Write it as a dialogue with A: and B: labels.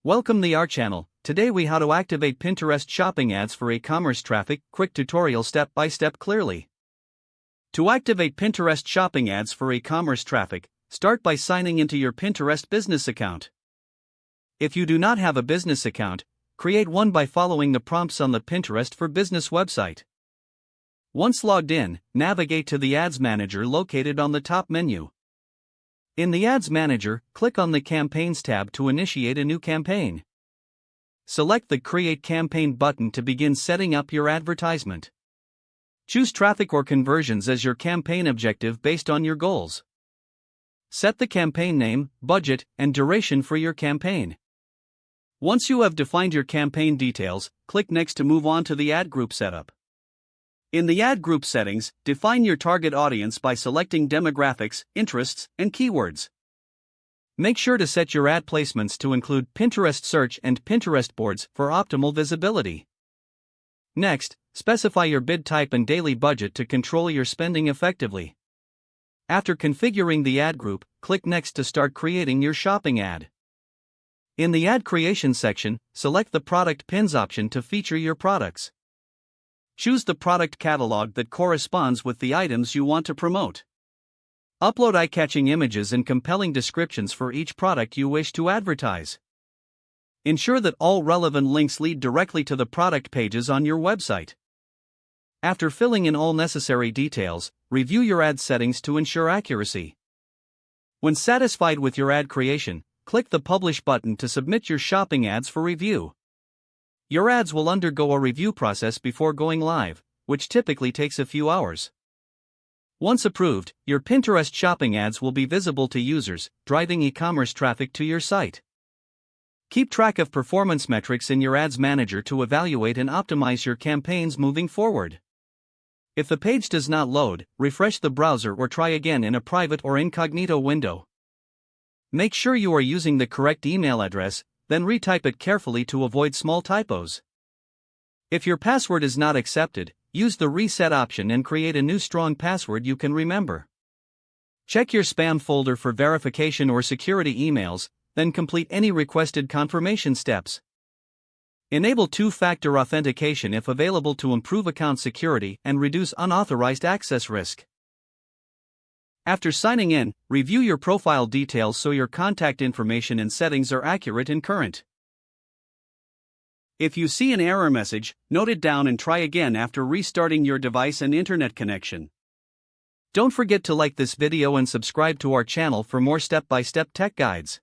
A: Welcome to our channel. Today we how to activate Pinterest shopping ads for e-commerce traffic. Quick tutorial step by step clearly. To activate Pinterest shopping ads for e-commerce traffic, start by signing into your Pinterest business account. If you do not have a business account, create one by following the prompts on the Pinterest for Business website. Once logged in, navigate to the Ads Manager located on the top menu. In the Ads Manager, click on the Campaigns tab to initiate a new campaign. Select the Create Campaign button to begin setting up your advertisement. Choose traffic or conversions as your campaign objective based on your goals. Set the campaign name, budget, and duration for your campaign. Once you have defined your campaign details, click Next to move on to the ad group setup. In the ad group settings, define your target audience by selecting demographics, interests, and keywords. Make sure to set your ad placements to include Pinterest search and Pinterest boards for optimal visibility. Next, specify your bid type and daily budget to control your spending effectively. After configuring the ad group, click Next to start creating your shopping ad. In the ad creation section, select the Product Pins option to feature your products. Choose the product catalog that corresponds with the items you want to promote. Upload eye-catching images and compelling descriptions for each product you wish to advertise. Ensure that all relevant links lead directly to the product pages on your website. After filling in all necessary details, review your ad settings to ensure accuracy. When satisfied with your ad creation, click the Publish button to submit your shopping ads for review. Your ads will undergo a review process before going live, which typically takes a few hours. Once approved, your Pinterest shopping ads will be visible to users, driving e-commerce traffic to your site. Keep track of performance metrics in your Ads Manager to evaluate and optimize your campaigns moving forward. If the page does not load, refresh the browser or try again in a private or incognito window. Make sure you are using the correct email address, then retype it carefully to avoid small typos. If your password is not accepted, use the Reset option and create a new strong password you can remember. Check your spam folder for verification or security emails, then complete any requested confirmation steps. Enable two-factor authentication if available to improve account security and reduce unauthorized access risk. After signing in, review your profile details so your contact information and settings are accurate and current. If you see an error message, note it down and try again after restarting your device and internet connection. Don't forget to like this video and subscribe to our channel for more step-by-step tech guides.